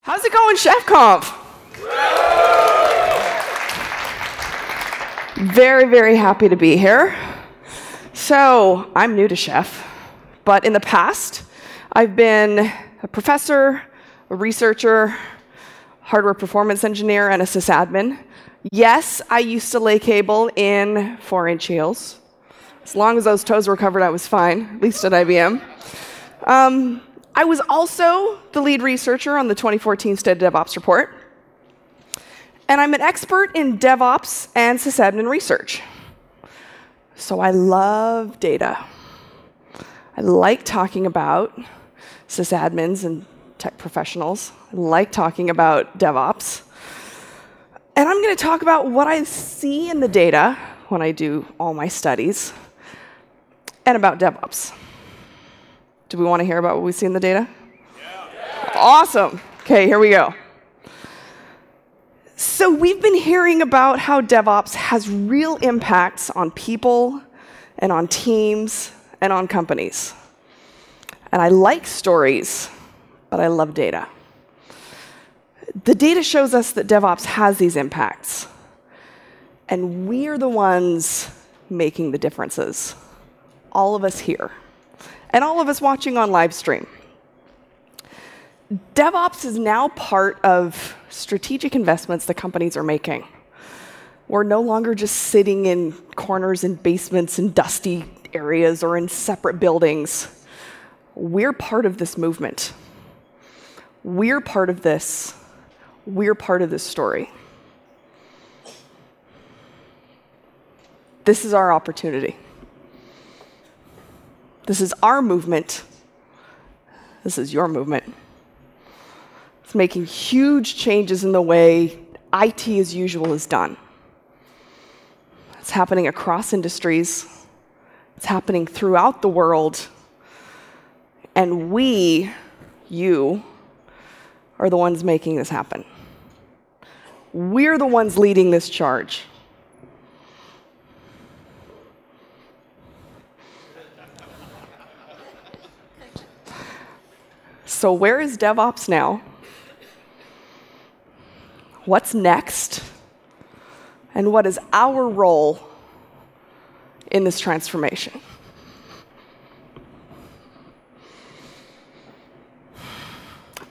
How's it going, ChefConf? Very, very happy to be here. So, I'm new to Chef, but in the past, I've been a professor, a researcher, hardware performance engineer, and a sysadmin. Yes, I used to lay cable in 4-inch heels. As long as those toes were covered, I was fine, at least at IBM. I was also the lead researcher on the 2014 State of DevOps report. And I'm an expert in DevOps and sysadmin research. So I love data. I like talking about sysadmins and tech professionals. I like talking about DevOps. And I'm going to talk about what I see in the data when I do all my studies and about DevOps. Do we want to hear about what we see in the data? Yeah. Awesome. OK, here we go. So we've been hearing about how DevOps has real impacts on people and on teams and on companies. And I like stories, but I love data. The data shows us that DevOps has these impacts. And we're the ones making the differences. All of us here. And all of us watching on live stream. DevOps is now part of strategic investments that companies are making. We're no longer just sitting in corners and basements and dusty areas or in separate buildings. We're part of this movement. We're part of this. We're part of this story. This is our opportunity. This is our movement. This is your movement. It's making huge changes in the way IT as usual is done. It's happening across industries. It's happening throughout the world. And we, you, are the ones making this happen. We're the ones leading this charge. So where is DevOps now? What's next? And what is our role in this transformation?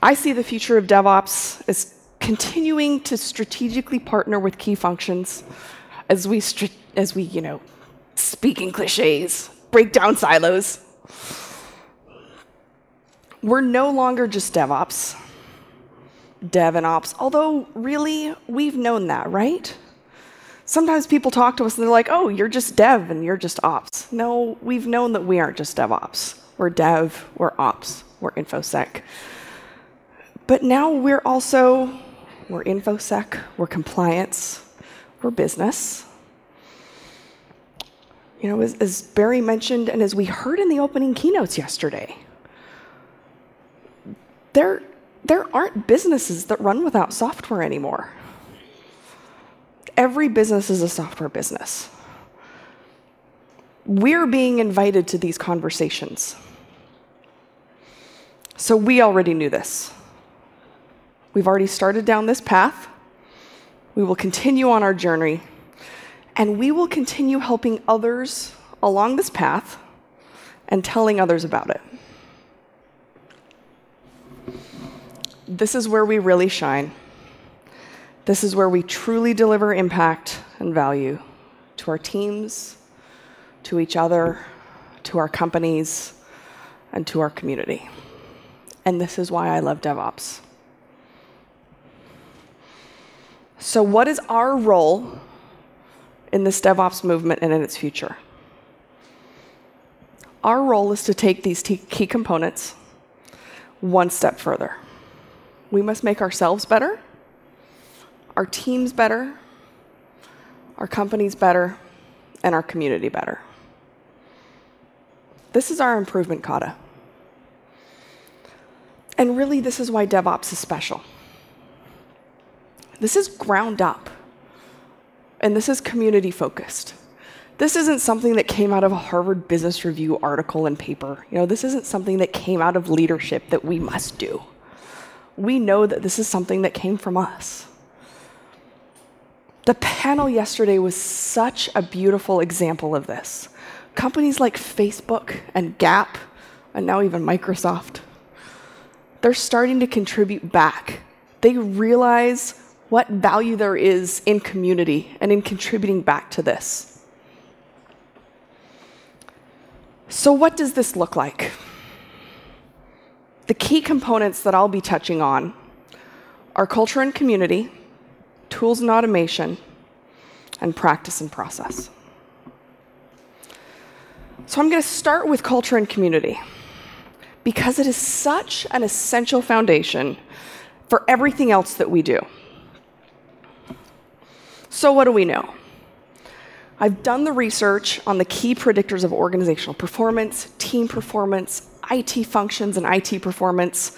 I see the future of DevOps as continuing to strategically partner with key functions as we speak in cliches, break down silos. We're no longer just DevOps, Dev and Ops, although really, we've known that, right? Sometimes people talk to us and they're like, oh, you're just Dev and you're just Ops. No, we've known that we aren't just DevOps. We're Dev, we're Ops, we're InfoSec. But now we're InfoSec, we're compliance, we're business. You know, as Barry mentioned and as we heard in the opening keynotes yesterday, there aren't businesses that run without software anymore. Every business is a software business. We're being invited to these conversations. So we already knew this. We've already started down this path. We will continue on our journey. And we will continue helping others along this path and telling others about it. This is where we really shine. This is where we truly deliver impact and value to our teams, to each other, to our companies, and to our community. And this is why I love DevOps. So what is our role in this DevOps movement and in its future? Our role is to take these key components one step further. We must make ourselves better, our teams better, our companies better, and our community better. This is our improvement kata. And really, this is why DevOps is special. This is ground up, and this is community focused. This isn't something that came out of a Harvard Business Review article and paper. This isn't something that came out of leadership that we must do. We know that this is something that came from us. The panel yesterday was such a beautiful example of this. Companies like Facebook and Gap, and now even Microsoft, they're starting to contribute back. They realize what value there is in community and in contributing back to this. So what does this look like? The key components that I'll be touching on are culture and community, tools and automation, and practice and process. So I'm going to start with culture and community, because it is such an essential foundation for everything else that we do. So what do we know? I've done the research on the key predictors of organizational performance, team performance, IT functions, and IT performance.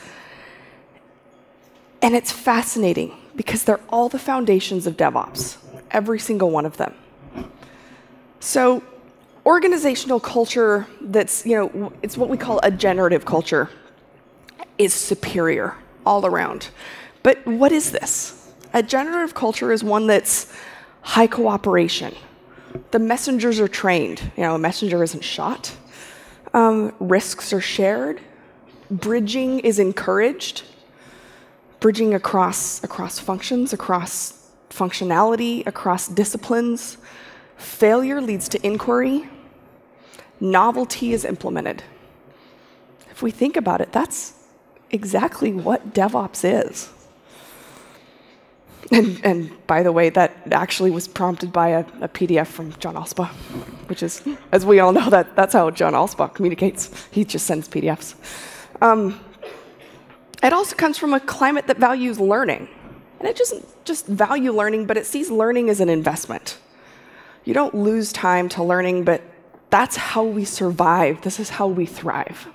And it's fascinating, because they're all the foundations of DevOps, every single one of them. So organizational culture that's, it's what we call a generative culture, is superior all around. But what is this? A generative culture is one that's high cooperation. The messengers are trained. A messenger isn't shot. Risks are shared. Bridging is encouraged. Bridging across functions, across functionality, across disciplines. Failure leads to inquiry. Novelty is implemented. If we think about it, that's exactly what DevOps is. And by the way, that actually was prompted by a PDF from John Allspaw, which is, as we all know, that's how John Allspaw communicates. He just sends PDFs. It also comes from a climate that values learning. And it doesn't just value learning, but it sees learning as an investment. You don't lose time to learning, but that's how we survive. This is how we thrive.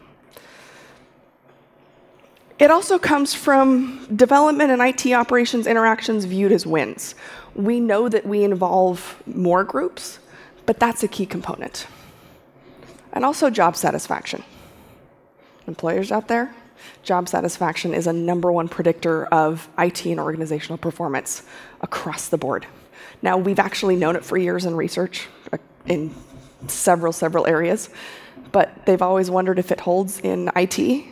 It also comes from development and IT operations interactions viewed as wins. We know that we involve more groups, but that's a key component. And also job satisfaction. Employers out there, job satisfaction is a -- 1 predictor of IT and organizational performance across the board. Now, we've actually known it for years in research in several areas, but they've always wondered if it holds in IT.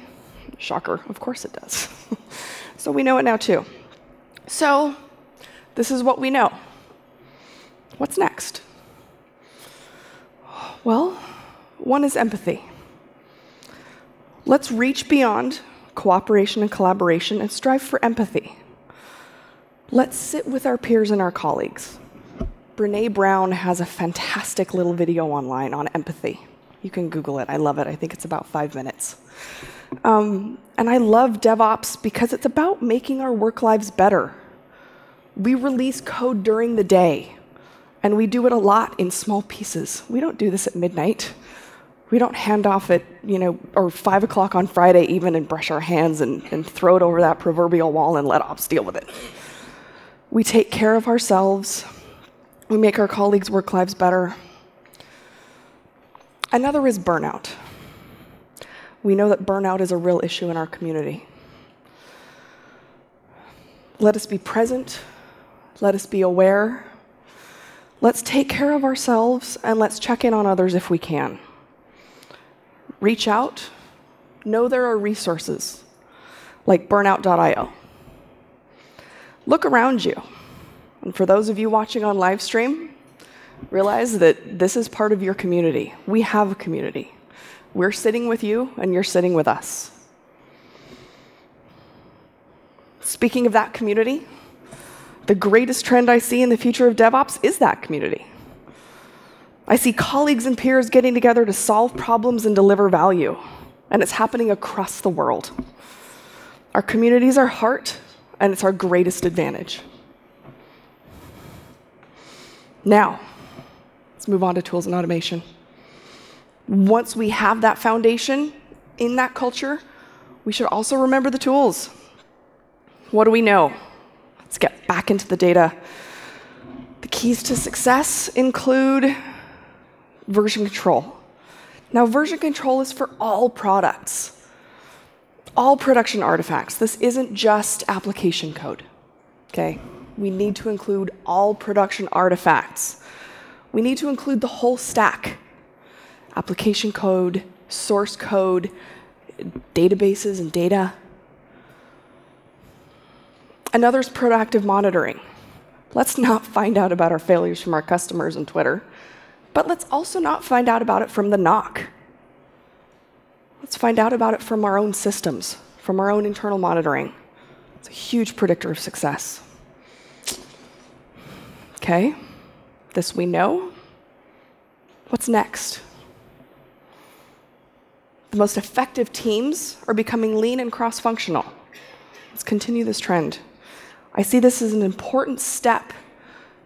Shocker, of course it does. So we know it now too. So this is what we know. What's next? Well, one is empathy. Let's reach beyond cooperation and collaboration and strive for empathy. Let's sit with our peers and our colleagues. Brené Brown has a fantastic little video online on empathy. You can Google it. I love it. I think it's about 5 minutes. And I love DevOps because it's about making our work lives better. We release code during the day, and we do it a lot in small pieces. We don't do this at midnight. We don't hand off at, or 5 o'clock on Friday even and brush our hands and throw it over that proverbial wall and let ops deal with it. We take care of ourselves. We make our colleagues' work lives better. Another is burnout. We know that burnout is a real issue in our community. Let us be present. Let us be aware. Let's take care of ourselves, and let's check in on others if we can. Reach out. Know there are resources like burnout.io. Look around you. And for those of you watching on live stream, realize that this is part of your community. We have a community. We're sitting with you, and you're sitting with us. Speaking of that community, the greatest trend I see in the future of DevOps is that community. I see colleagues and peers getting together to solve problems and deliver value, and it's happening across the world. Our community is our heart, and it's our greatest advantage. Now, let's move on to tools and automation. Once we have that foundation in that culture, we should also remember the tools. What do we know? Let's get back into the data. The keys to success include version control. Now, version control is for all products. All production artifacts. This isn't just application code. Okay? We need to include all production artifacts. We need to include the whole stack. Application code, source code, databases and data. Another is proactive monitoring. Let's not find out about our failures from our customers on Twitter, but let's also not find out about it from the NOC. Let's find out about it from our own systems, from our own internal monitoring. It's a huge predictor of success. Okay, this we know. What's next? The most effective teams are becoming lean and cross-functional. Let's continue this trend. I see this as an important step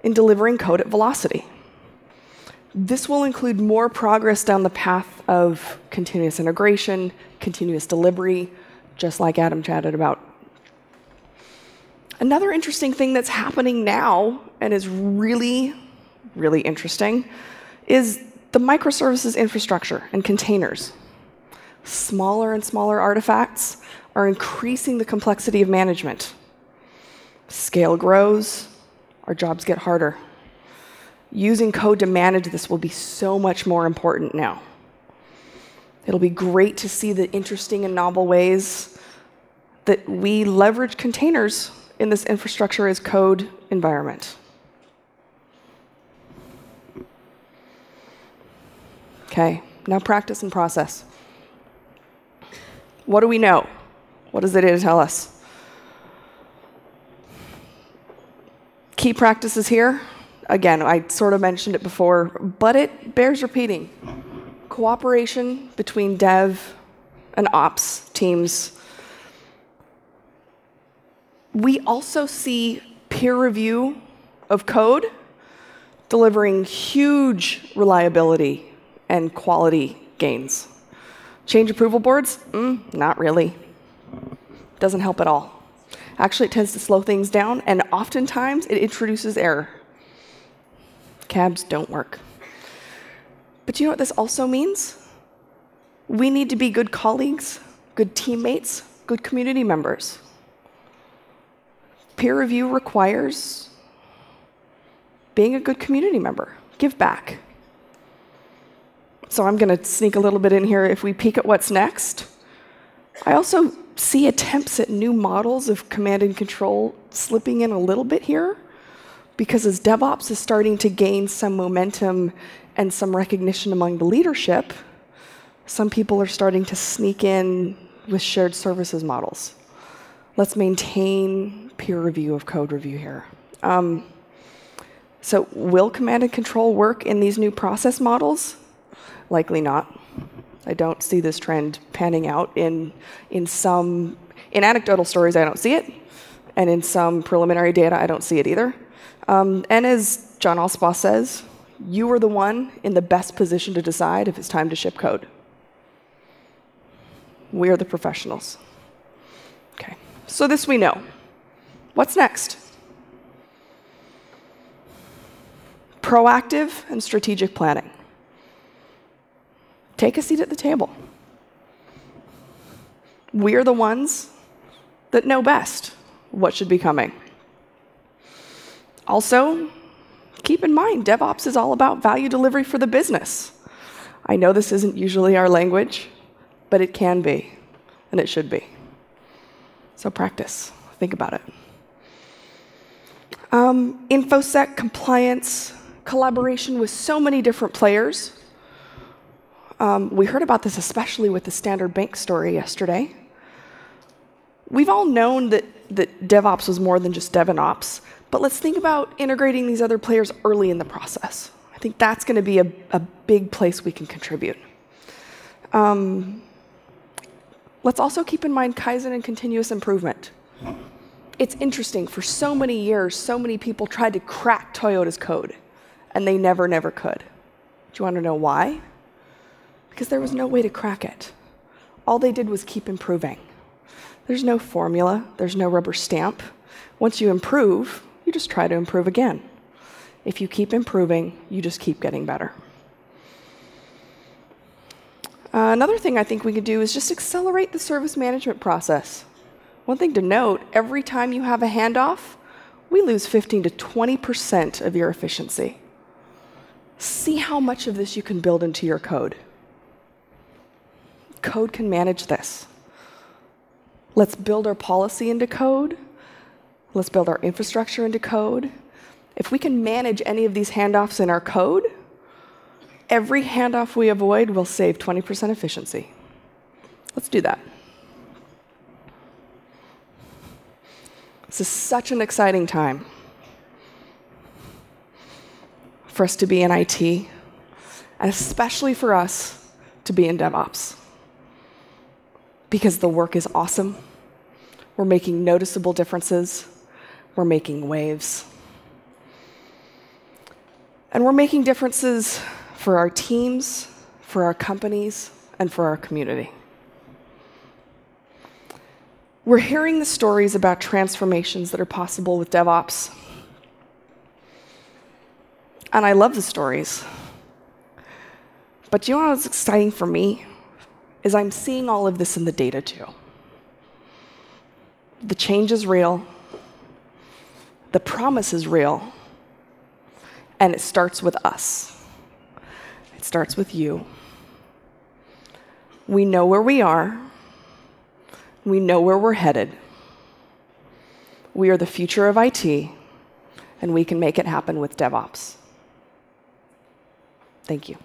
in delivering code at velocity. This will include more progress down the path of continuous integration, continuous delivery, just like Adam chatted about. Another interesting thing that's happening now, and is really, really interesting, is the microservices infrastructure and containers. Smaller and smaller artifacts are increasing the complexity of management. Scale grows, our jobs get harder. Using code to manage this will be so much more important now. It'll be great to see the interesting and novel ways that we leverage containers in this infrastructure as code environment. Okay, now practice and process. What do we know? What does the data tell us? Key practices here. Again, I sort of mentioned it before, but it bears repeating. Cooperation between dev and ops teams. We also see peer review of code delivering huge reliability and quality gains. Change approval boards? Not really. Doesn't help at all. Actually, it tends to slow things down, and oftentimes it introduces error. Cabs don't work. But you know what this also means? We need to be good colleagues, good teammates, good community members. Peer review requires being a good community member. Give back. So I'm going to sneak a little bit in here. If we peek at what's next, I also see attempts at new models of command and control slipping in a little bit here, because as DevOps is starting to gain some momentum and some recognition among the leadership, some people are starting to sneak in with shared services models. Let's maintain peer review of code review here. So will command and control work in these new process models? Likely not. I don't see this trend panning out in anecdotal stories. I don't see it, and in some preliminary data, I don't see it either. And as John Allspaw says, you are the one in the best position to decide if it's time to ship code. We are the professionals. Okay, so this we know. What's next? Proactive and strategic planning. Take a seat at the table. We're the ones that know best what should be coming. Also, keep in mind, DevOps is all about value delivery for the business. I know this isn't usually our language, but it can be, and it should be. So practice. Think about it. InfoSec, compliance, collaboration with so many different players. We heard about this especially with the Standard Bank story yesterday. We've all known that DevOps was more than just Dev and Ops, but let's think about integrating these other players early in the process. I think that's going to be a big place we can contribute. Let's also keep in mind Kaizen and continuous improvement. It's interesting, for so many years, so many people tried to crack Toyota's code, and they never could. Do you want to know why? Because there was no way to crack it. All they did was keep improving. There's no formula, there's no rubber stamp. Once you improve, you just try to improve again. If you keep improving, you just keep getting better. Another thing I think we could do is just accelerate the service management process. One thing to note, every time you have a handoff, we lose 15 to 20% of your efficiency. See how much of this you can build into your code. Code can manage this. Let's build our policy into code. Let's build our infrastructure into code. If we can manage any of these handoffs in our code, every handoff we avoid will save 20% efficiency. Let's do that. This is such an exciting time for us to be in IT, and especially for us to be in DevOps. Because the work is awesome. We're making noticeable differences. We're making waves. And we're making differences for our teams, for our companies, and for our community. We're hearing the stories about transformations that are possible with DevOps. And I love the stories. But you know what's exciting for me? Is I'm seeing all of this in the data too. The change is real. The promise is real. And it starts with us. It starts with you. We know where we are. We know where we're headed. We are the future of IT, and we can make it happen with DevOps. Thank you.